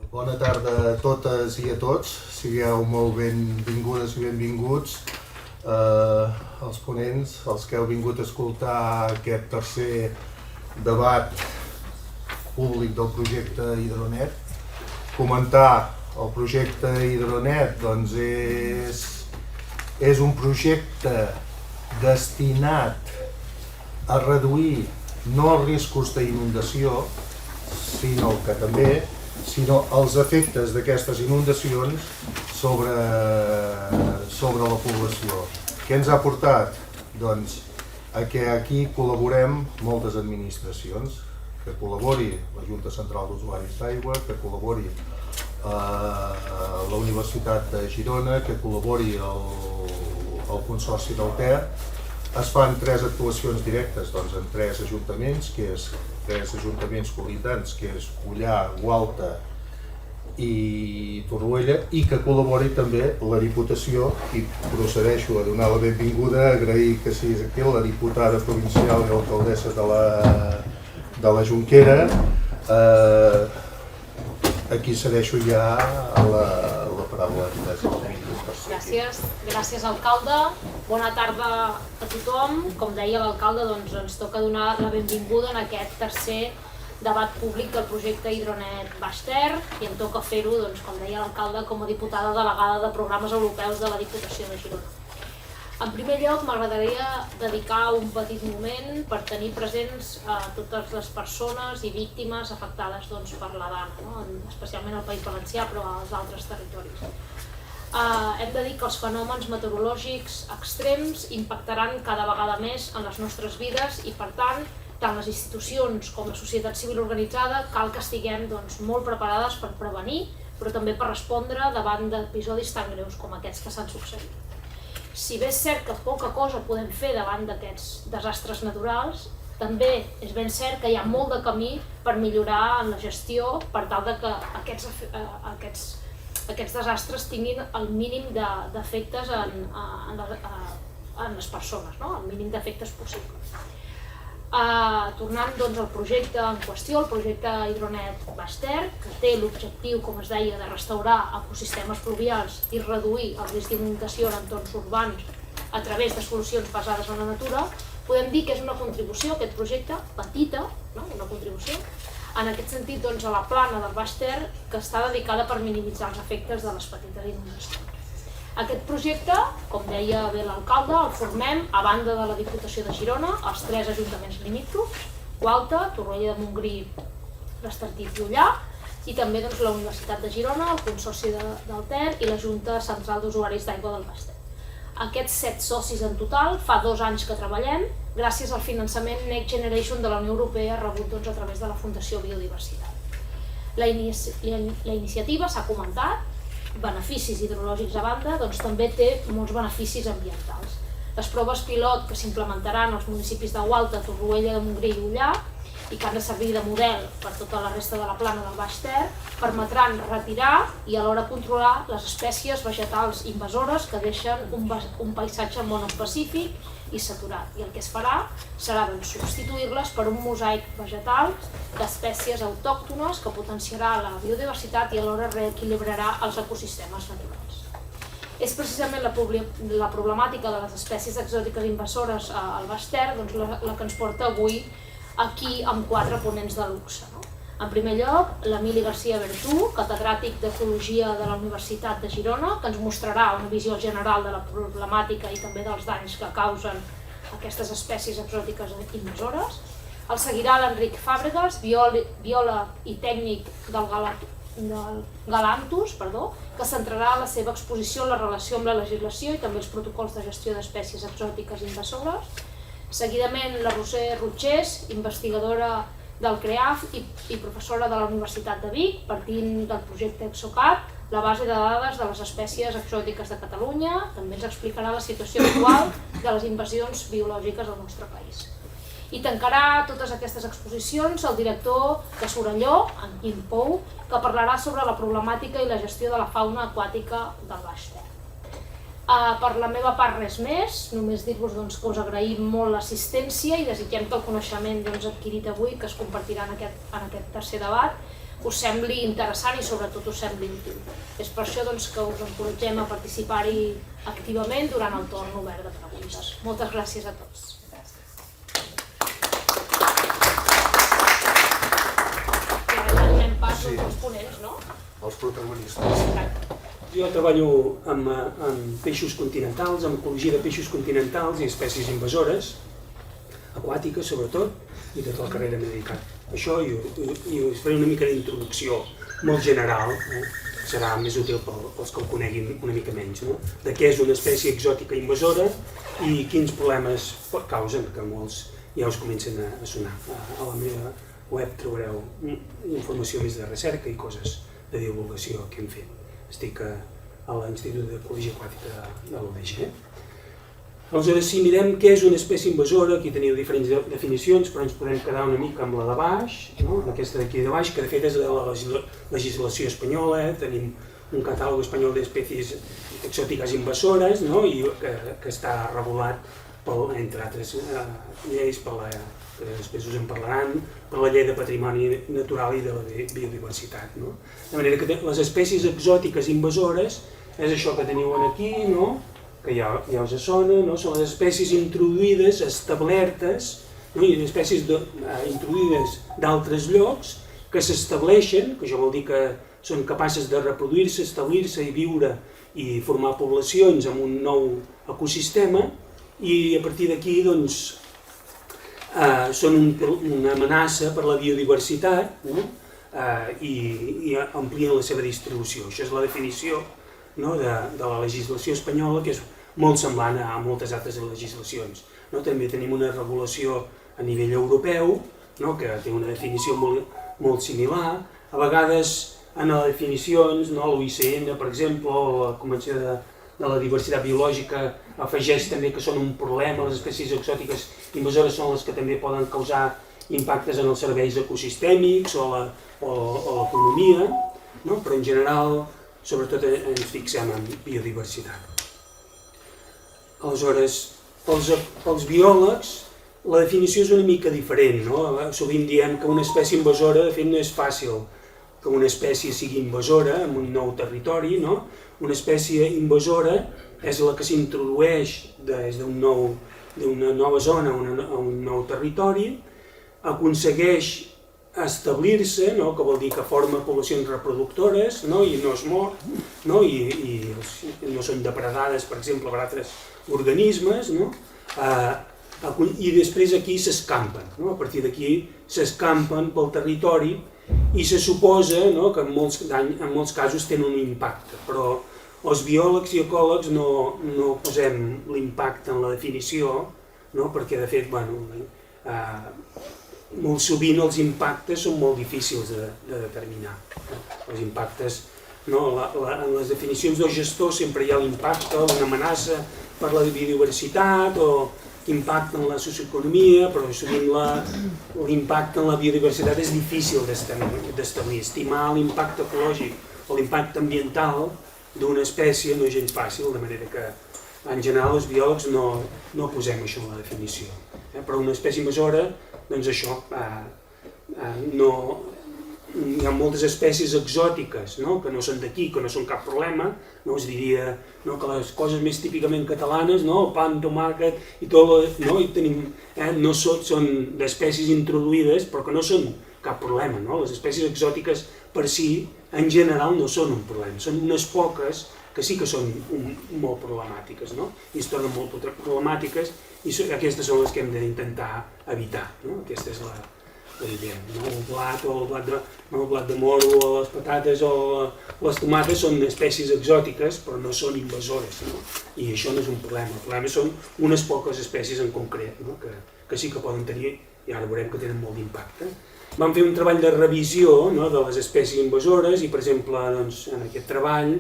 Bona tarda a totes i a tots, sigueu molt benvingudes i benvinguts els ponents, els que heu vingut a escoltar aquest tercer debat públic del projecte Hidronet. Comentar el projecte Hidronet doncs és un projecte destinat a reduir no els riscos d'inundació, sinó els efectes d'aquestes inundacions sobre la població. Què ens ha portat? Doncs a que aquí col·laborem moltes administracions, que col·labori la Junta Central d'Usuaris d'Aigua, que col·labori la Universitat de Girona, que col·labori el Consorci del Ter. Es fan 3 actuacions directes en 3 ajuntaments, que és 3 ajuntaments col·lidants, que és Ullà, Gualta i Torroella, i que col·labori també la Diputació, i procedeixo a donar la benvinguda, a agrair que siguis aquí la diputada provincial i alcaldessa de la Jonquera. Aquí cedeixo ja la paraula. Gràcies alcalde, bona tarda a tothom. Com deia l'alcalde, ens toca donar la benvinguda en aquest tercer debat públic del projecte Hidronet Baix Ter, i em toca fer-ho, com deia l'alcalde, com a diputada delegada de programes europeus de la Diputació de Girona. En primer lloc, m'agradaria dedicar un petit moment per tenir presents a totes les persones i víctimes afectades per la Dana, especialment al País Valencià, però als altres territoris. Hem de dir que els fenòmens meteorològics extrems impactaran cada vegada més en les nostres vides i, per tant, tant les institucions com la societat civil organitzada cal que estiguem molt preparades per prevenir, però també per respondre davant d'episodis tan greus com aquests que s'han succeït. Si bé és cert que poca cosa podem fer davant d'aquests desastres naturals, també és ben cert que hi ha molt de camí per millorar en la gestió per tal que aquests desastres tinguin el mínim d'efectes en les persones, el mínim d'efectes possibles. Tornant al projecte en qüestió, el projecte Hidronet Baix Ter, que té l'objectiu, com es deia, de restaurar ecosistemes fluvials i reduir el risc d'inundació en entorns urbans a través de solucions basades en la natura, podem dir que és una contribució, aquest projecte, petita, una contribució, en aquest sentit a la plana del Baix Ter, que està dedicada per minimitzar els efectes de les petites inundacions. Aquest projecte, com deia bé l'alcalde, el formem a banda de la Diputació de Girona, els 3 ajuntaments limítrofs, Gualta, Torroella de Montgrí, l'Estartit i Ullà, i també la Universitat de Girona, el Consorci del Ter i la Junta Central d'Usuaris d'Aigua del Baix Ter. Aquests 7 socis en total, fa 2 anys que treballem, gràcies al finançament Next Generation de la Unió Europea rebut a través de la Fundació Biodiversitat. La iniciativa s'ha comentat, beneficis hidrològics a banda, també té molts beneficis ambientals. Les proves pilot que s'implementaran als municipis de Gualta, Torroella de Montgrí i Ullà, i que han de servir de model per tota la resta de la plana del Baix Ter, permetran retirar i alhora controlar les espècies vegetals invasores que deixen un paisatge monoespecífic i saturat. I el que es farà serà substituir-les per un mosaic vegetal d'espècies autòctones que potenciarà la biodiversitat i alhora reequilibrarà els ecosistemes naturals. És precisament la problemàtica de les espècies exòtiques invasores al Baix Ter la que ens porta avui aquí amb 4 ponents de luxe. En primer lloc, l'Emili García Bertú, catedràtic d'Ecologia de la Universitat de Girona, que ens mostrarà una visió general de la problemàtica i també dels danys que causen aquestes espècies exòtiques invasores. El seguirà l'Enric Fàbregas, biòleg i tècnic del Galanthus, que centrarà la seva exposició en la relació amb la legislació i també els protocols de gestió d'espècies exòtiques invasores. Seguidament, la Roser Rutgers, investigadora del CREAF i professora de la Universitat de Vic, partint del projecte ExoCat, la base de dades de les espècies exòtiques de Catalunya. També ens explicarà la situació actual de les invasions biològiques al nostre país. I tancarà totes aquestes exposicions el director de Sorelló, en Quim Pou, que parlarà sobre la problemàtica i la gestió de la fauna aquàtica del Baix Ter. Per la meva part res més, només dir-vos que us agraïm molt l'assistència i desitgem que el coneixement adquirit avui, que es compartirà en aquest tercer debat, us sembli interessant i sobretot us sembli útil. És per això que us encoratgem a participar-hi activament durant el torn obert de preguntes. Moltes gràcies a tots. I ara ja donem pas als ponents, no? Els protagonistes. Jo treballo amb peixos continentals, amb ecologia de peixos continentals i espècies invasores, aquàtiques sobretot, i tota la carrera m'he dedicat. Això i us faré una mica d'introducció molt general, serà més útil pels que ho coneguin una mica menys, de què és una espècie exòtica invasora i quins problemes causen, que molts ja us comencen a sonar. A la meva web trobareu informació més de recerca i coses de divulgació que hem fet. Estic a l'Institut d'Ecologia Aquàtica de l'UDG. Aleshores, si mirem què és una espècie invasora, aquí teniu diferents definicions, però ens podem quedar una mica amb la de baix, aquesta d'aquí de baix, que de fet és de la legislació espanyola, tenim un catàleg espanyol d'espècies exòtiques invasores, i que està regulat, entre altres lleis, que després us en parlaran, per la llei de patrimoni natural i de la biodiversitat. De manera que les espècies exòtiques invasores és això que teniu aquí, que ja us sona, són les espècies introduïdes, establertes, i espècies introduïdes d'altres llocs que s'estableixen, que això vol dir que són capaces de reproduir-se, establir-se i viure i formar poblacions en un nou ecosistema, i a partir d'aquí són una amenaça per la biodiversitat i amplien la seva distribució. Això és la definició de la legislació espanyola, que és molt semblant a moltes altres legislacions. També tenim una regulació a nivell europeu, que té una definició molt similar. A vegades en les definicions, l'OICN, per exemple, o la Convenció de la Diversitat Biològica afegeix també que són un problema, les espècies exòtiques invasores són les que també poden causar impactes en els serveis ecosistèmics o l'economia, però en general sobretot ens fixem en biodiversitat. Aleshores, pels biòlegs la definició és una mica diferent. Sovint diem que una espècie invasora, de fet no és fàcil que una espècie sigui invasora en un nou territori. Una espècie invasora és la que s'introdueix des d'una nova zona a un nou territori, aconsegueix establir-se, que vol dir que forma poblacions reproductores i no es mor, i no són depredades, per exemple, per altres organismes, i després aquí s'escampen. A partir d'aquí s'escampen pel territori i se suposa que en molts casos tenen un impacte, però els biòlegs i ecòlegs no posem l'impacte en la definició, perquè de fet molt sovint els impactes són molt difícils de determinar. Els impactes, en les definicions del gestor sempre hi ha l'impacte, una amenaça per la biodiversitat o impacte en la socioeconomia, però sovint l'impacte en la biodiversitat és difícil d'establir. Estimar l'impacte ecològic o l'impacte ambiental d'una espècie no és gens fàcil, de manera que en general els biòlegs no posem això en la definició. Però una espècie invasora, doncs això, hi ha moltes espècies exòtiques que no són d'aquí, que no són cap problema. Es diria que les coses més típicament catalanes, el pa amb tomàquet i tot, són d'espècies introduïdes però que no són cap problema. Les espècies exòtiques per si, en general, no són un problema. Són unes poques que sí que són molt problemàtiques, i es tornen molt problemàtiques, i aquestes són les que hem d'intentar evitar. Aquesta és la idea. El blat o el blat de moro o les patates o les tomates són espècies exòtiques però no són invasores, i això no és un problema. El problema són unes poques espècies en concret que sí que poden tenir, i ara veurem que tenen molt d'impacte. Vam fer un treball de revisió de les espècies invasores i, per exemple, en aquest treball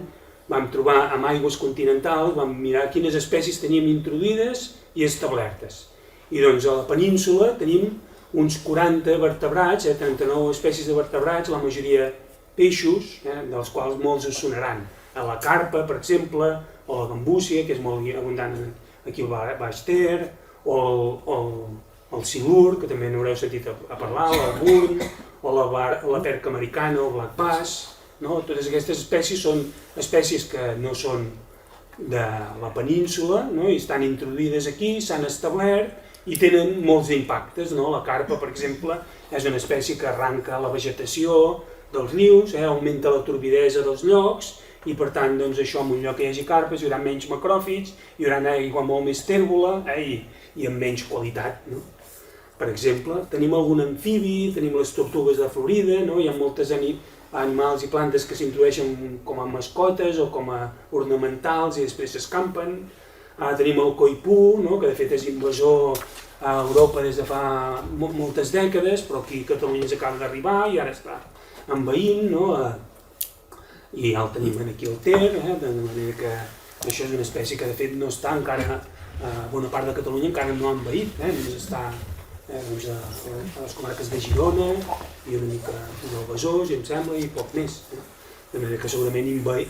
vam trobar amb aigües continentals, vam mirar quines espècies teníem introduïdes i establertes. I a la península tenim uns 40 vertebrats, 39 espècies de vertebrats, la majoria peixos, dels quals molts us sonaran. La carpa, per exemple, o la gambúcia, que és molt abundant aquí al Baix Ter, o el silur, que també n'haureu sentit a parlar, el burn, o la perca americana o black bass, no? Totes aquestes espècies són espècies que no són de la península, no? I estan introduïdes aquí, s'han establert i tenen molts impactes, no? La carpa, per exemple, és una espècie que arranca la vegetació dels rius, augmenta la turbidesa dels llocs i per tant doncs, això en un lloc que hi hagi carpes hi haurà menys macròfits, hi haurà aigua molt més tèrbola i amb menys qualitat. No? Per exemple, tenim algun amfibi, tenim les tortugues de Florida, no? Hi ha moltes animals i plantes que s'introdueixen com a mascotes o com a ornamentals i després s'escampen. Tenim el coipú, no? Que de fet és invasor a Europa des de fa moltes dècades, però aquí a Catalunya ens acaba d'arribar i ara està envaint, no? I ja el tenim aquí al Ter, de manera que això és una espècie que de fet no està encara, bona part de Catalunya encara no ha envaït, només està doncs, a les comarques de Girona i una mica al Besòs, em sembla, i poc més. De manera que segurament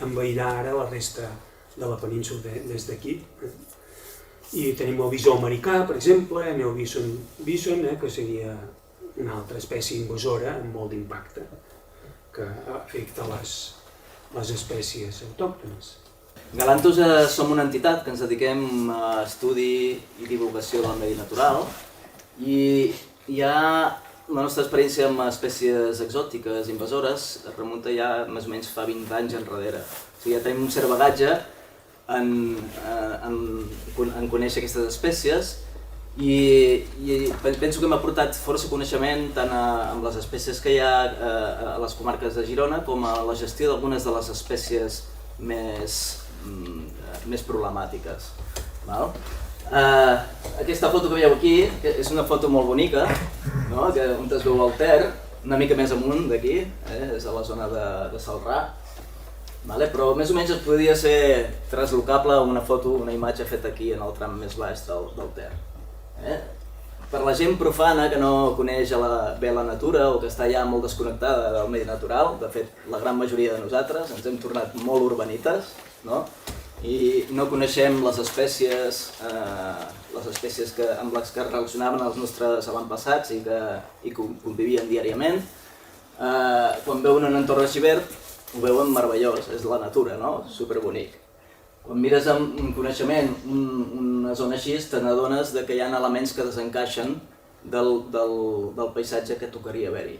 envairà ara la resta de la península des d'aquí. I tenim el bisó americà, per exemple, Neobison bison, que seria una altra espècie invasora amb molt d'impacte que afecta les espècies autòctones. Galantus som una entitat que ens dediquem a estudi i divulgació del medi natural i la nostra experiència amb espècies exòtiques invasores es remunta ja més o menys fa 20 anys enrere. O sigui, ja tenim un cert bagatge en conèixer aquestes espècies i penso que m'ha aportat força coneixement tant amb les espècies que hi ha a les comarques de Girona com a la gestió d'algunes de les espècies més problemàtiques. Aquesta foto que veieu aquí és una foto molt bonica, on es veu el Ter, una mica més amunt d'aquí, és a la zona de Celrà, però més o menys es podria ser translocable a una foto, una imatge feta aquí en el tram més baix del Ter. Per la gent profana que no coneix bé la natura o que està ja molt desconnectada del medi natural, de fet la gran majoria de nosaltres ens hem tornat molt urbanites, i no coneixem les espècies amb les que relacionaven els nostres avantpassats i que convivien diàriament. Quan veuen un entorn així verd ho veuen meravellós, és la natura, superbonic. Quan mires amb coneixement una zona així, te n'adones que hi ha elements que desencaixen del paisatge que tocaria haver-hi.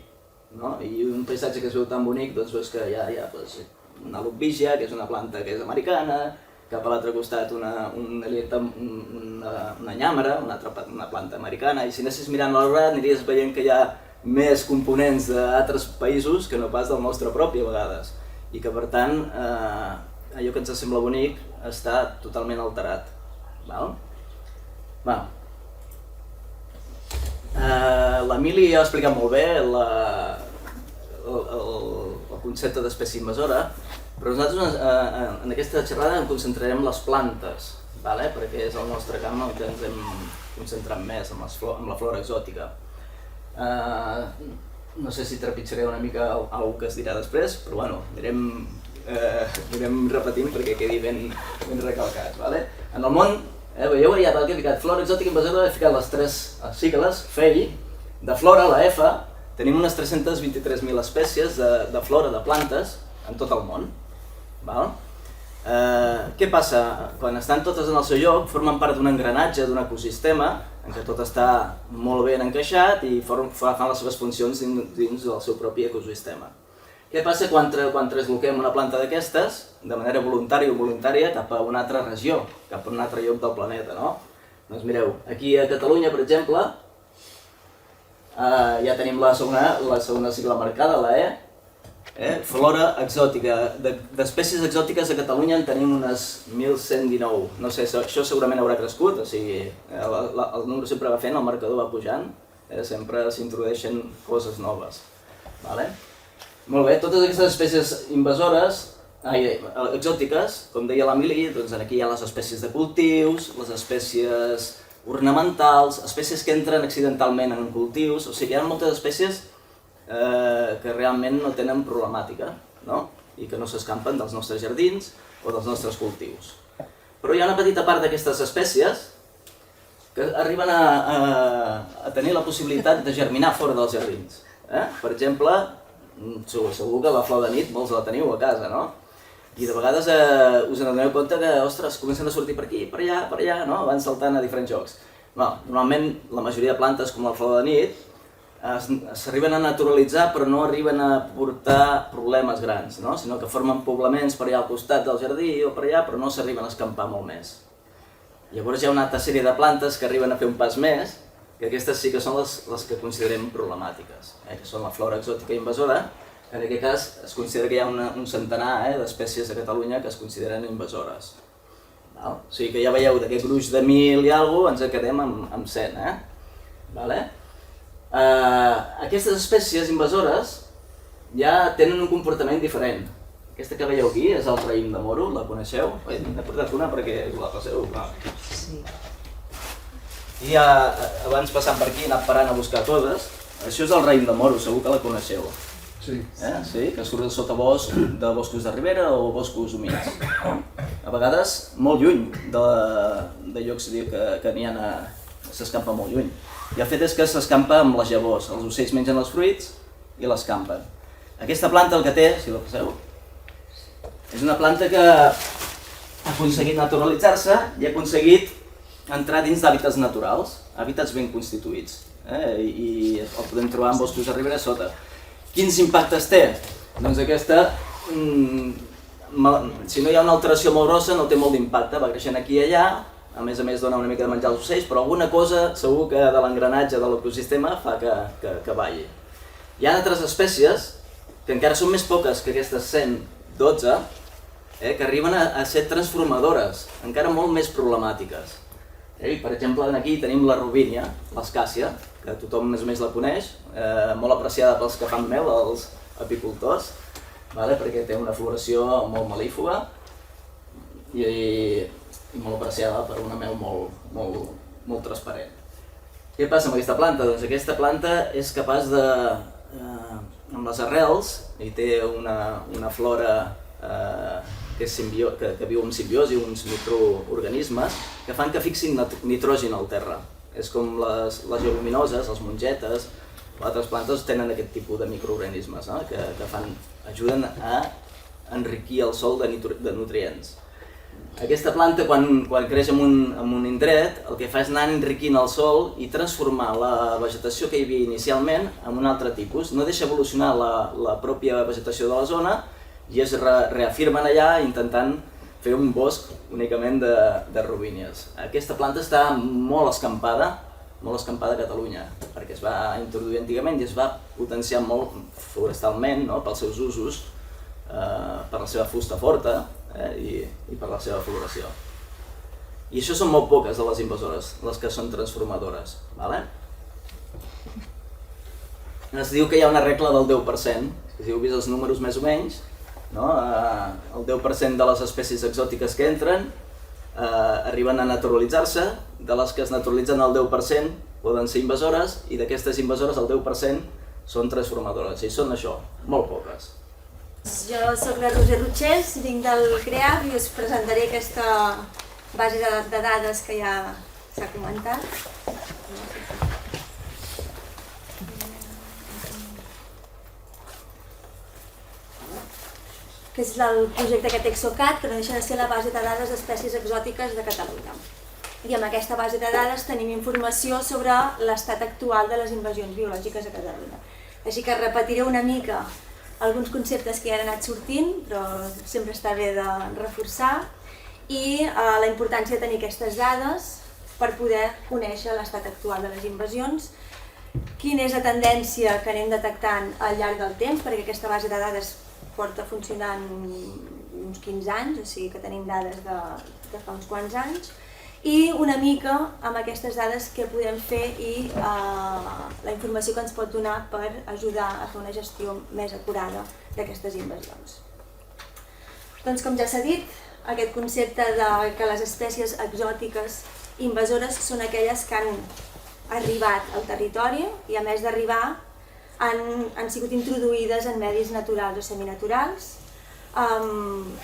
I un paisatge que es veu tan bonic, doncs veus que hi ha una lupígia, que és una planta que és americana, cap a l'altre costat una nyàmera, una planta americana, i si anessis mirant l'arbre aniries veient que hi ha més components d'altres països que no pas del nostre propi a vegades, i que per tant allò que ens sembla bonic està totalment alterat. L'Emili ja ha explicat molt bé el concepte d'espècie invasora, però nosaltres en aquesta xerrada ens concentrarem en les plantes, perquè és el nostre camp en què ens hem concentrat més, amb la flora exòtica. No sé si trepitjaré una mica alguna que es dirà després, però bueno, anirem repetint perquè quedi ben recalcat. En el món, veieu, ja he ficat flora exòtica invasora, he ficat les 3 sigles, FEI, de flora, la F, tenim unes 323.000 espècies de flora, de plantes, en tot el món. Què passa? Quan estan totes en el seu lloc, formen part d'un engranatge, d'un ecosistema, en què tot està molt ben encaixat i fan les seves funcions dins del seu propi ecosistema. Què passa quan transloquem una planta d'aquestes, de manera voluntària o involuntària, cap a una altra regió, cap a un altre lloc del planeta, Doncs mireu, aquí a Catalunya, per exemple, ja tenim la segona sigla marcada, la E, flora exòtica. D'espècies exòtiques a Catalunya en tenim unes 1.119. No sé, això segurament haurà crescut, o sigui, el número sempre va fent, el marcador va pujant, sempre s'introdueixen coses noves. Molt bé, totes aquestes espècies invasores, exòtiques, com deia l'Emili, doncs aquí hi ha les espècies de cultius, les espècies ornamentals, espècies que entren accidentalment en cultius, o sigui, hi ha moltes espècies que realment no tenen problemàtica, i que no s'escampen dels nostres jardins o dels nostres cultius. Però hi ha una petita part d'aquestes espècies que arriben a tenir la possibilitat de germinar fora dels jardins. Per exemple, segur que la flor de nit molts la teniu a casa, no? I de vegades us adoneu compte que, ostres, comencen a sortir per aquí, per allà, no? Van saltant a diferents llocs. Normalment, la majoria de plantes, com la flor de nit, s'arriben a naturalitzar però no arriben a portar problemes grans, no? Sinó que formen poblaments per allà al costat del jardí o per allà, però no s'arriben a escampar molt més. Llavors hi ha una altra sèrie de plantes que arriben a fer un pas més, que aquestes sí que són les que considerem problemàtiques, que són la flora exòtica invasora. En aquest cas es considera que hi ha un centenar d'espècies a Catalunya que es consideren invasores. O sigui que ja veieu, d'aquest gruix de 1.000 i alguna cosa ens quedem amb 100. Aquestes espècies invasores ja tenen un comportament diferent. Aquesta que veieu aquí és el raïm de moro, la coneixeu? N'he portat una perquè us la passeu. Sí. I abans passant per aquí he anat parant a buscar totes. Això és el raïm de moro, segur que la coneixeu. Sí. Sí, que surt sota bosc de boscos de ribera o boscos humits. A vegades molt lluny de llocs que n'hi ha, s'escampa molt lluny. I el fet és que s'escampa amb les llavors, els ocells mengen els fruits i l'escampen. Aquesta planta el que té, si la passeu, és una planta que ha aconseguit naturalitzar-se i ha aconseguit entrar dins d'hàbitats naturals, hàbitats ben constituïts. I el podem trobar en boscos de ribera sota. Quins impactes té? Doncs aquesta, si no hi ha una alteració molt grossa, no té molt d'impacte, va creixent aquí i allà, a més dona una mica de menjar als ocells, però alguna cosa segur que de l'engranatge de l'ecosistema fa que balli. Hi ha altres espècies, que encara són més poques que aquestes 112, que arriben a ser transformadores, encara molt més problemàtiques. Per exemple, aquí tenim la robínia, l'escàcia, que tothom més o menys la coneix, molt apreciada pels que fan mel, els apicultors, perquè té una floració molt melífuga i molt apreciada per una mel molt transparent. Què passa amb aquesta planta? Doncs aquesta planta és capaç de, amb les arrels, i té una flora que viu en simbiosi, uns microorganismes, que fan que fixin nitrogen al terra. És com les lleguminoses, les mongetes, altres plantes tenen aquest tipus de microorganismes que ajuden a enriquir el sòl de nutrients. Aquesta planta, quan creix en un indret, el que fa és anar enriquint el sòl i transformar la vegetació que hi havia inicialment en un altre tipus. No deixa evolucionar la pròpia vegetació de la zona i es reafirmen allà intentant fer un bosc únicament de robínies. Aquesta planta està molt escampada a Catalunya, perquè es va introduir antigament i es va potenciar molt forestalment pels seus usos, per la seva fusta forta i per la seva floració. I això són molt poques de les invasores, les que són transformadores. Es diu que hi ha una regla del 10%, si heu vist els números més o menys, el 10% de les espècies exòtiques que entren arriben a naturalitzar-se, de les que es naturalitzen el 10% poden ser invasores i d'aquestes invasores el 10% són transformadores, i són això, molt poques. Jo soc la Roser Rutxés, vinc del CREAF i us presentaré aquesta base de dades que ja s'ha comentat. Que és el projecte aquest ExoCat, que no deixa de ser la base de dades d'espècies exòtiques de Catalunya. I amb aquesta base de dades tenim informació sobre l'estat actual de les invasions biològiques a Catalunya. Així que repetiré una mica alguns conceptes que ja han anat sortint, però sempre està bé de reforçar, i la importància de tenir aquestes dades per poder conèixer l'estat actual de les invasions, quina és la tendència que anem detectant al llarg del temps, perquè aquesta base de dades porta funcionant uns 15 anys, o sigui que tenim dades de fa uns quants anys, i una mica amb aquestes dades què podem fer i la informació que ens pot donar per ajudar a fer una gestió més acurada d'aquestes invasions. Doncs com ja s'ha dit, aquest concepte que les espècies exòtiques invasores són aquelles que han arribat al territori i a més d'arribar han sigut introduïdes en medis naturals o seminaturals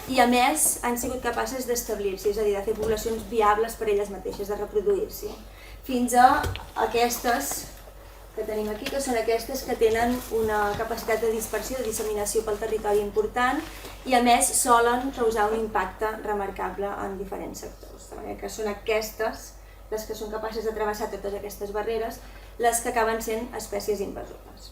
i a més han sigut capaces d'establir-s'hi, és a dir, de fer poblacions viables per elles mateixes, de reproduir-s'hi, fins a aquestes que tenim aquí, que són aquestes que tenen una capacitat de dispersió, de disseminació pel territori important i a més solen causar un impacte remarcable en diferents sectors. De manera que són aquestes, les que són capaces de travessar totes aquestes barreres, les que acaben sent espècies invasores.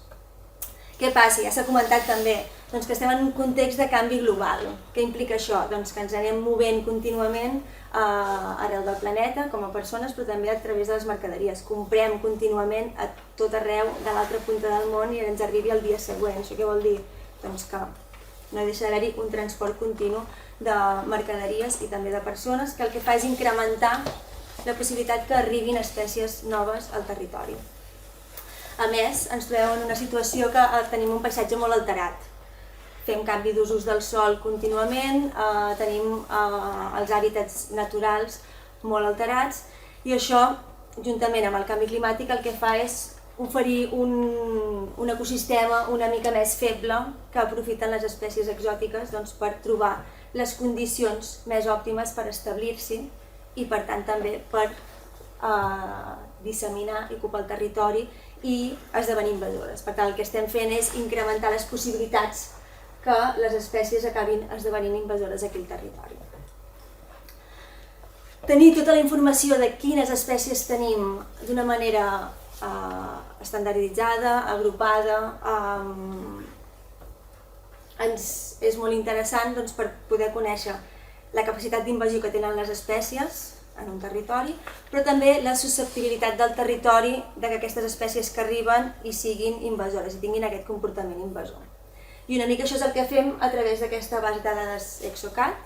Què passa? Ja s'ha comentat també doncs, que estem en un context de canvi global. Què implica això? Doncs que ens anem movent contínuament arreu del planeta com a persones, però també a través de les mercaderies. Comprem contínuament a tot arreu de l'altra punta del món i ens arribi el dia següent. Això què vol dir? Doncs que no deixa d'haver-hi un transport continu de mercaderies i també de persones que el que fa és incrementar la possibilitat que arribin espècies noves al territori. A més, ens trobem en una situació que tenim un paisatge molt alterat. Fem canvi d'usos del sòl contínuament, tenim els hàbitats naturals molt alterats i això, juntament amb el canvi climàtic, el que fa és oferir un ecosistema una mica més feble que aprofiten les espècies exòtiques doncs, per trobar les condicions més òptimes per establir-s'hi i per tant també per disseminar i ocupar el territori i esdevenir invasores. Per tant, el que estem fent és incrementar les possibilitats que les espècies acabin esdevenint invasores aquí al territori. Tenir tota la informació de quines espècies tenim d'una manera estandarditzada, agrupada, és molt interessant doncs, per poder conèixer la capacitat d'invasió que tenen les espècies en un territori, però també la susceptibilitat del territori de que aquestes espècies que arriben hi siguin invasores i tinguin aquest comportament invasor. I una mica això és el que fem a través d'aquesta base de dades ExoCat,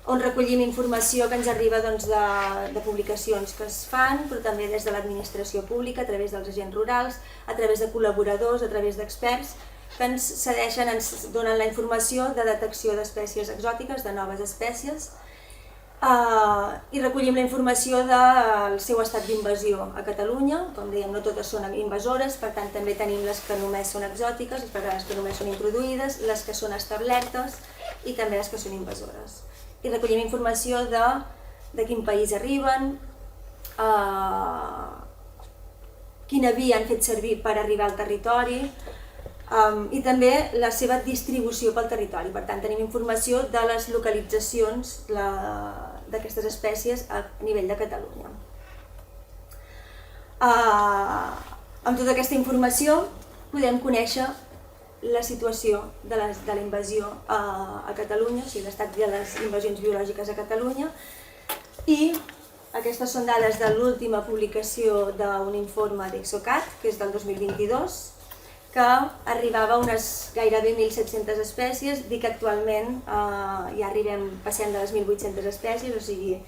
on recollim informació que ens arriba doncs, de publicacions que es fan, però també des de l'administració pública, a través dels agents rurals, a través de col·laboradors, a través d'experts, que ens cedeixen, ens donen la informació de detecció d'espècies exòtiques, de noves espècies, i recollim la informació del seu estat d'invasió a Catalunya. Com dèiem, no totes són invasores, per tant també tenim les que només són exòtiques, les que només són introduïdes, les que són establertes i també les que són invasores. I recollim informació de quin país arriben, quina via han fet servir per arribar al territori i també la seva distribució pel territori. Per tant, tenim informació de les localitzacions d'aquestes espècies a nivell de Catalunya. Amb tota aquesta informació podem conèixer la situació de la invasió a Catalunya, o sigui, l'estat de les invasions biològiques a Catalunya, i aquestes són dades de l'última publicació d'un informe d'ExoCat, que és del 2022, que arribava a unes gairebé 1.700 espècies, dic que actualment ja passem de les 1.800 espècies, o sigui,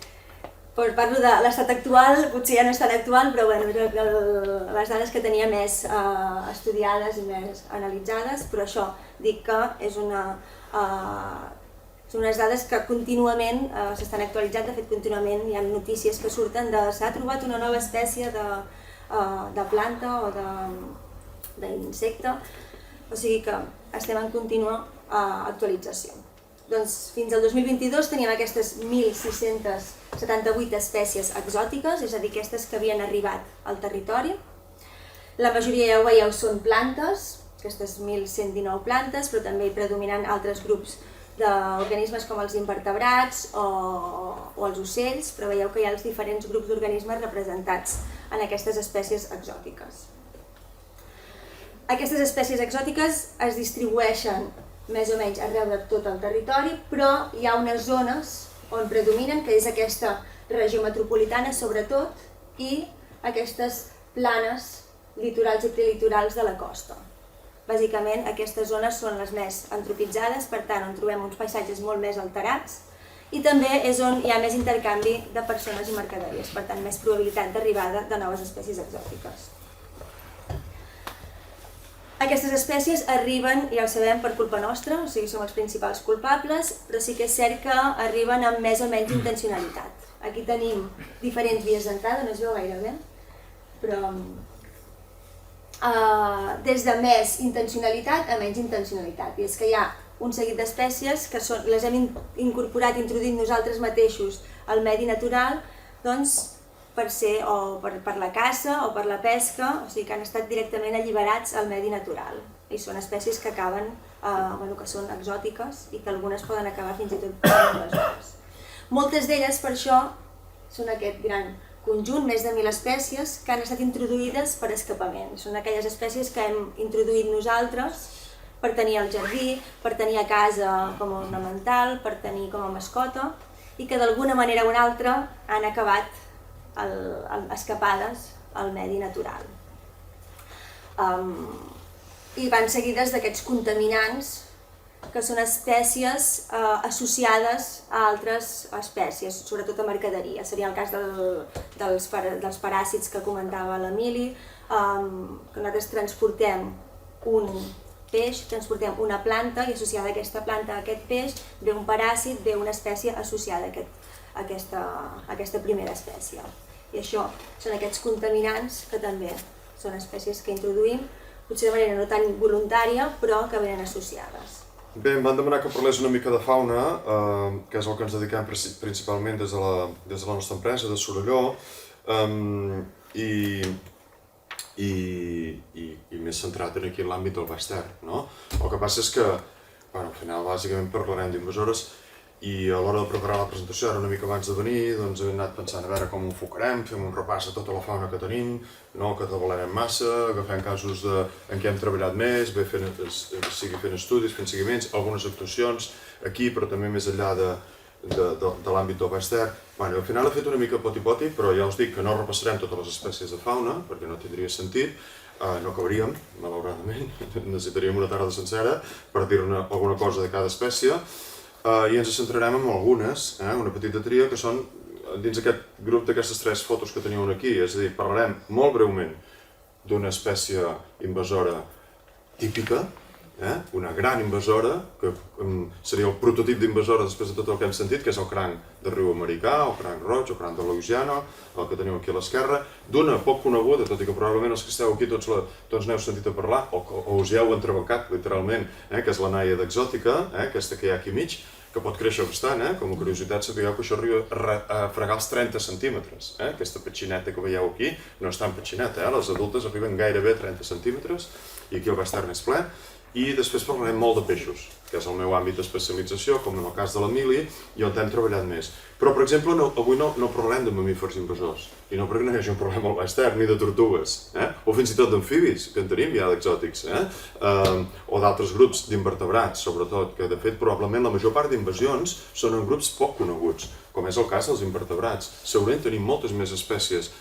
parlo de l'estat actual, potser ja no és tan actual, però bueno, les dades que tenia més estudiades i més analitzades, però això, dic que són unes dades que contínuament s'estan actualitzant, de fet contínuament hi ha notícies que surten de s'ha trobat una nova espècie de planta o d'insecte, o sigui que estem en contínua actualització. Doncs fins al 2022 teníem aquestes 1.678 espècies exòtiques, és a dir, aquestes que havien arribat al territori. La majoria, ja ho veieu, són plantes, aquestes 1.119 plantes, però també hi predominen altres grups d'organismes com els invertebrats o els ocells, però veieu que hi ha els diferents grups d'organismes representats en aquestes espècies exòtiques. Aquestes espècies exòtiques es distribueixen més o menys arreu de tot el territori, però hi ha unes zones on predominen, que és aquesta regió metropolitana sobretot, i aquestes planes litorals i prelitorals de la costa. Bàsicament aquestes zones són les més antropitzades, per tant on trobem uns paisatges molt més alterats, i també és on hi ha més intercanvi de persones i mercaderies, per tant més probabilitat d'arribada de noves espècies exòtiques. Aquestes espècies arriben, ja ho sabem, per culpa nostra, o sigui, som els principals culpables, però sí que és cert que arriben amb més o menys intencionalitat. Aquí tenim diferents vies d'entrada, no es veu gaire bé, però des de més intencionalitat a menys intencionalitat. I és que hi ha un seguit d'espècies que les hem incorporat, introduït nosaltres mateixos al medi natural, doncs per ser o per la caça o per la pesca, o sigui que han estat directament alliberats al medi natural. I són espècies que acaben, que són exòtiques i que algunes poden acabar fins i tot invasores. Moltes d'elles, per això, són aquest gran conjunt, més de 1.000 espècies, que han estat introduïdes per escapament. Són aquelles espècies que hem introduït nosaltres per tenir al jardí, per tenir a casa com a ornamental, per tenir com a mascota, i que d'alguna manera o una altra han acabat escapades al medi natural. I van seguides d'aquests contaminants, que són espècies associades a altres espècies, sobretot a mercaderia. Seria el cas dels paràsits que comentava l'Emili, que nosaltres transportem un peix, transportem una planta i associada a aquesta planta, a aquest peix, ve un paràsit, ve una espècie associada a aquesta primera espècie. I això són aquests contaminants que també són espècies que introduïm, potser de manera no tan voluntària, però que venen associades. Bé, em van demanar que parlés una mica de fauna, que és el que ens dediquem principalment des de la nostra empresa, de Sorolló, i més centrat aquí en l'àmbit del Baix Ter, no? El que passa és que, al final, bàsicament parlarem d'invasores i a l'hora de preparar la presentació, ara una mica abans de venir, doncs hem anat pensant a veure com ho enfocarem, fem un repàs de tota la fauna que tenim, no catalogem massa, agafem casos en què hem treballat més, sigui fent estudis, fent seguiments, algunes actuacions aquí, però també més enllà de l'àmbit del Baix Ter. Al final he fet una mica poti-poti, però ja us dic que no repassarem totes les espècies de fauna, perquè no tindria sentit, no acabaríem, malauradament, necessitaríem una tarda sencera per dir-ne alguna cosa de cada espècie, i ens centrarem en algunes, una petita tria, que són dins aquest grup d'aquestes 3 fotos que teniu aquí, és a dir, parlarem molt breument d'una espècie invasora típica, una gran invasora, que seria el prototip d'invasora després de tot el que hem sentit, que és el cranc de riu americà, el cranc roig, el cranc de Louisiana, el que teniu aquí a l'esquerra, d'una poc coneguda, tot i que probablement els que esteu aquí tots n'heu sentit a parlar, o us hi heu entrebancat literalment, que és la naia d'exòtica, aquesta que hi ha aquí mig, que pot créixer bastant, com a curiositat sapigueu que això arriba a fregar els 30 centímetres. Aquesta petxineta que veieu aquí no és tan petxineta, les adultes arriben gairebé a 30 centímetres, i aquí el Baix Ter n'és ple. I després parlarem molt de peixos, que és el meu àmbit d'especialització, com en el cas de l'Emili, i on hem treballat més. Però, per exemple, avui no parlem de mamífers invasors, i no perquè no hi hagi un problema al Baix Ter, ni de tortugues, o fins i tot d'amfibis, que en tenim ja d'exòtics, o d'altres grups d'invertebrats, sobretot, que de fet probablement la major part d'invasions són en grups poc coneguts, com és el cas dels invertebrats. Segurament tenim moltes més espècies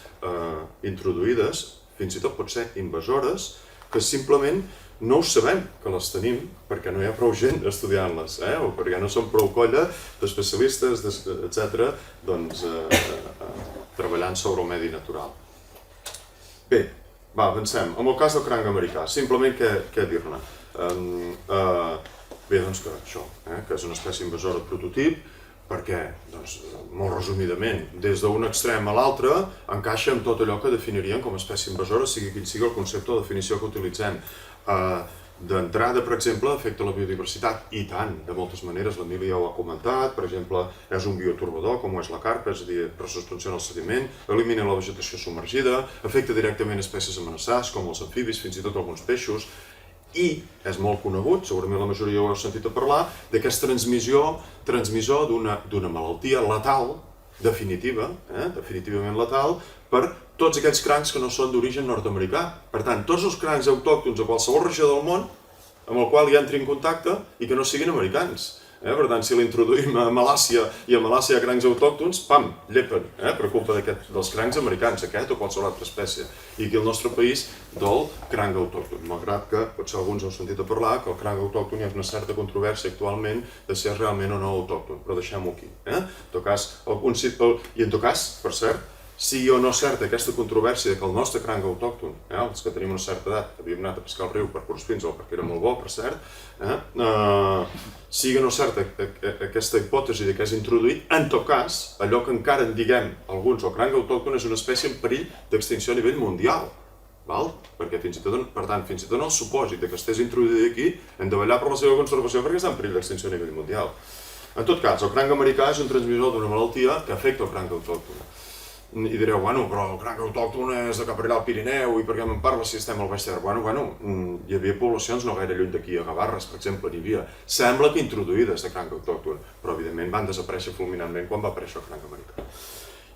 introduïdes, fins i tot pot ser invasores, que simplement no ho sabem que les tenim perquè no hi ha prou gent estudiant-les, o perquè no som prou colla d'especialistes, etc., doncs treballant sobre el medi natural. Bé, avancem. En el cas del cranc americà, simplement què dir-ne? Bé, doncs que això, que és una espècie invasora prototip, perquè, doncs, molt resumidament, des d'un extrem a l'altre, encaixa amb tot allò que definiríem com a espècie invasora, sigui quin sigui el concepte o definició que utilitzem. D'entrada, per exemple, afecta la biodiversitat, i tant, de moltes maneres, l'Emili ja ho ha comentat, per exemple, és un bioturbador, com ho és la carpa, és a dir, resuspensiona el sediment, elimina la vegetació submergida, afecta directament espècies amenaçades, com els amfibis, fins i tot alguns peixos, i és molt conegut, segurament la majoria ho heu sentit a parlar, d'aquest transmissor d'una malaltia letal, definitivament letal, per tots aquells crancs que no són d'origen nord-americà. Per tant, tots els crancs autòctons a qualsevol regió del món amb el qual hi entri en contacte i que no siguin americans. Per tant, si l'introduïm a Malàcia i a Malàcia hi ha crancs autòctons, pam, llepen, per culpa dels crancs americans, aquest o qualsevol altra espècie. I aquí al nostre país del cranc autòcton, malgrat que potser alguns heu sentit a parlar que el cranc autòcton hi ha una certa controvèrsia actualment de ser realment o no autòcton, però deixem-ho aquí. En tot cas, per cert, sigui o no certa aquesta controvèrsia que el nostre cranc autòcton, els que tenim una certa edat, havíem anat a pescar al riu per Correspínsol, perquè era molt bo, per cert, sigui o no certa aquesta hipòtesi que és introduït, en tot cas, allò que encara en diguem alguns, el cranc autòcton és una espècie en perill d'extinció a nivell mundial, perquè fins i tot en el supòsit que estés introduït aquí, hem de vetllar per la seva conservació perquè està en perill d'extinció a nivell mundial. En tot cas, el cranc americà és un transmissor d'una malaltia que afecta el cranc autòcton. I direu, bueno, però el cranc autòcton és de cap allà al Pirineu i per què me'n parles si estem al Baix Ter? Bueno, hi havia poblacions no gaire lluny d'aquí, a Gavarres, per exemple, n'hi havia. Sembla que introduïdes de cranc autòcton, però evidentment van desaparèixer fulminantment quan va aparèixer el cranc americà.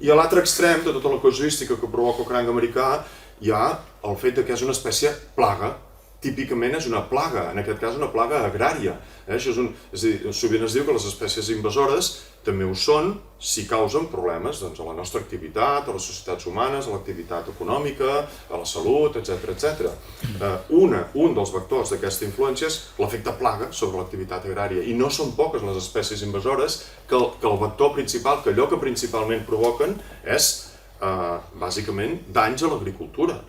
I a l'altre extrem de tota la casuística que provoca el cranc americà hi ha el fet que és una espècie plaga. Típicament és una plaga, en aquest cas una plaga agrària. Això és a dir, sovint es diu que les espècies invasores també ho són si causen problemes a la nostra activitat, a les societats humanes, a l'activitat econòmica, a la salut, etc. Un dels vectors d'aquesta influència és l'efecte plaga sobre l'activitat agrària, i no són poques les espècies invasores que el vector principal, que allò que principalment provoquen és bàsicament danys a l'agricultura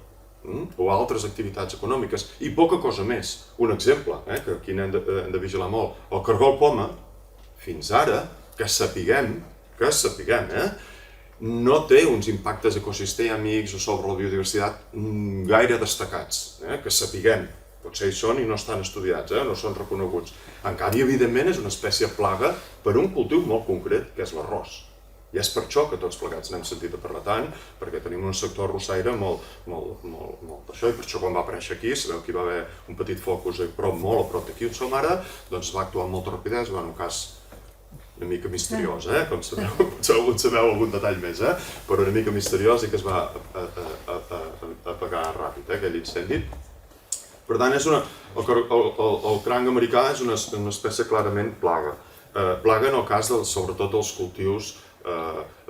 o altres activitats econòmiques, i poca cosa més. Un exemple, que aquí n'hem de vigilar molt, el cargol poma, fins ara, que sapiguem, no té uns impactes ecosistèmics o sobre la biodiversitat gaire destacats, que sapiguem. Potser hi són i no estan estudiats, no són reconeguts. En canvi, evidentment, és una espècie plaga per un cultiu molt concret, que és l'arròs. I és per això que tots plegats n'hem sentit a parlar tant, perquè tenim un sector arrossaire molt d'això, i per això quan va aparèixer aquí, sabeu que hi va haver un petit focus molt a prop d'aquí on som ara, doncs va actuar amb molta rapidesa, va en un cas una mica misteriós, com sabeu, potser sabeu algun detall més, però una mica misteriós i que es va apagar ràpid, aquell incendi. Per tant, el cranc americà és una espècie clarament plaga. Plaga en el cas, sobretot, dels cultius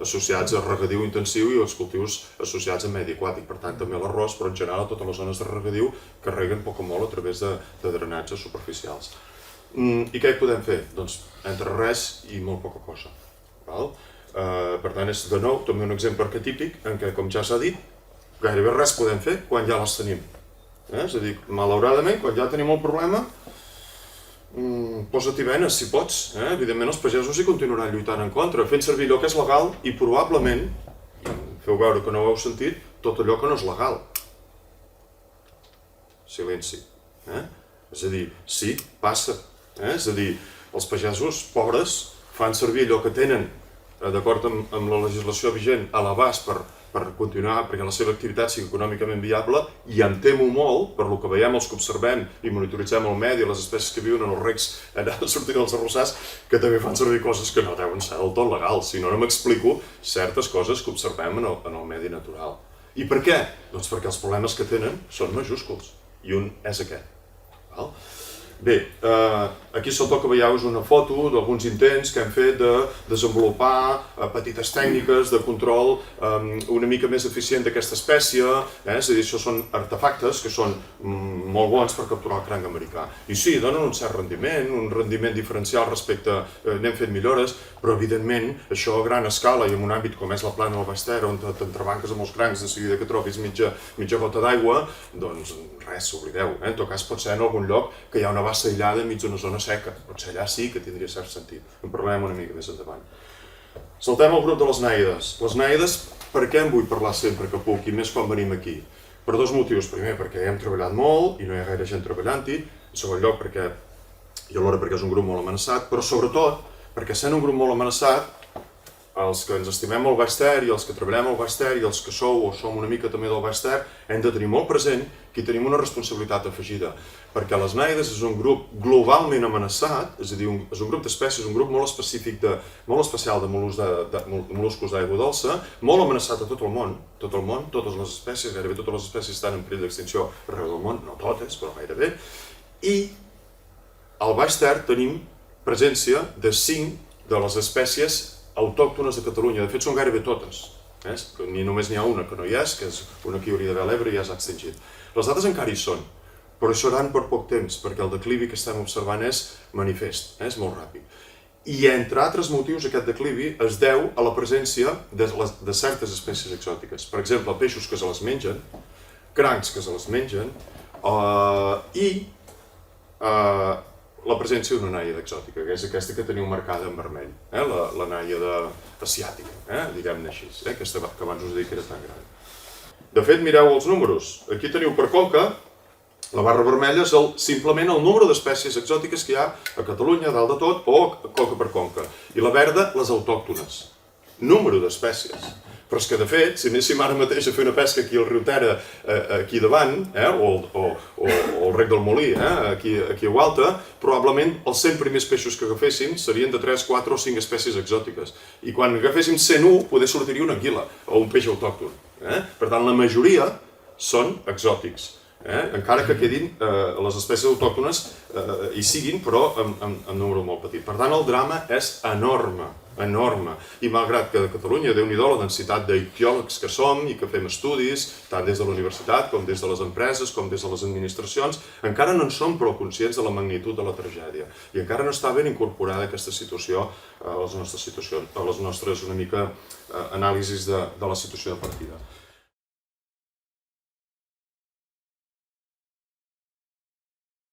associats a regadiu intensiu i els cultius associats a medi aquàtic. Per tant, també l'arròs, però en general totes les zones de regadiu que reguen poc o molt a través de drenatges superficials. I què hi podem fer? Doncs entre res i molt poca cosa. Per tant, és de nou també un exemple arquetípic en què, com ja s'ha dit, gairebé res podem fer quan ja les tenim. És a dir, malauradament, quan ja tenim el problema, posa-t'hi venes, si pots. Evidentment els pagesos hi continuaran lluitant en contra, fent servir allò que és legal i probablement, feu veure que no ho heu sentit, tot allò que no és legal. Silenci. És a dir, sí, passa. És a dir, els pagesos pobres fan servir allò que tenen, d'acord amb la legislació vigent, a l'abast per continuar, perquè la seva activitat sigui econòmicament viable, i em temo molt, per lo que veiem, els que observem i monitoritzem el medi, les espècies que viuen en els recs sortint dels arrossars, que també fan servir coses que no deuen ser del tot legals, si no m'explico certes coses que observem en el medi natural. I per què? Doncs perquè els problemes que tenen són majúsculs, i un és aquest. Bé, aquí sota el que veieu és una foto d'alguns intents que hem fet de desenvolupar petites tècniques de control una mica més eficient d'aquesta espècie, és a dir, això són artefactes que són molt bons per capturar el cranc americà. I sí, donen un cert rendiment, un rendiment diferencial respecte, n'hem fet millores, però evidentment això a gran escala i en un àmbit com és la plana del Baix Ter, on t'entrebanques amb els crancs de seguida que trobis mitja gota d'aigua, doncs res, oblideu. En tot cas pot ser en algun lloc que hi ha una bassa aïllada enmig d'una zona seca. Potser allà sí que tindria cert sentit. En parlarem una mica més endavant. Saltem al grup de les nàides. Les nàides, per què en vull parlar sempre que puc, i més quan venim aquí? Per dos motius. Primer, perquè hem treballat molt i no hi ha gaire gent treballant-hi. En segon lloc, perquè és un grup molt amenaçat, però sobretot perquè sent un grup molt amenaçat, els que ens estimem al Baix Ter i els que treballem al Baix Ter i els que sou o som una mica també del Baix Ter, hem de tenir molt present que hi tenim una responsabilitat afegida, perquè les nàides és un grup globalment amenaçat, és a dir, és un grup d'espècies, un grup molt específic, molt especial de mol·luscos d'aigua dolça, molt amenaçat a tot el món, totes les espècies, gairebé totes les espècies estan en perill d'extinció arreu del món, no totes, però gairebé, i al Baix Ter tenim presència de 5 de les espècies autòctones de Catalunya. De fet, són gairebé totes. Ni només n'hi ha una que no hi és, que és una que hi hauria d'haver a l'Ebre i ja s'ha extingit. Les altres encara hi són, però hi seran per poc temps, perquè el declivi que estem observant és manifest, és molt ràpid. I entre altres motius, aquest declivi es deu a la presència de certes espècies exòtiques. Per exemple, peixos que se les mengen, crancs que se les mengen, i la presència d'una nàiada exòtica, que és aquesta que teniu marcada en vermell, la nàiada asiàtica, diguem-ne així, aquesta que abans us he dit que era tan gran. De fet, mireu els números. Aquí teniu per conca, la barra vermella és simplement el número d'espècies exòtiques que hi ha a Catalunya, dalt de tot, o conca per conca. I la verda, les autòctones. Número d'espècies. Però és que, de fet, si anéssim ara mateix a fer una pesca aquí al riu Tera, aquí davant, o el rec del Molí, aquí a Gualta, probablement els 100 primers peixos que agaféssim serien de 3, 4 o 5 espècies exòtiques. I quan agaféssim 101, poder sortiria una anguila o un peix autòcton. Per tant, la majoria són exòtics. Encara que quedin les espècies autòctones hi siguin, però en número molt petit. Per tant, el drama és enorme. I malgrat que a Catalunya, Déu-n'hi-do, la densitat d'ictiòlegs que som i que fem estudis, tant des de la universitat com des de les empreses, com des de les administracions, encara no en som prou conscients de la magnitud de la tragèdia. I encara no està ben incorporada aquesta situació a les nostres una mica anàlisis de la situació de partida.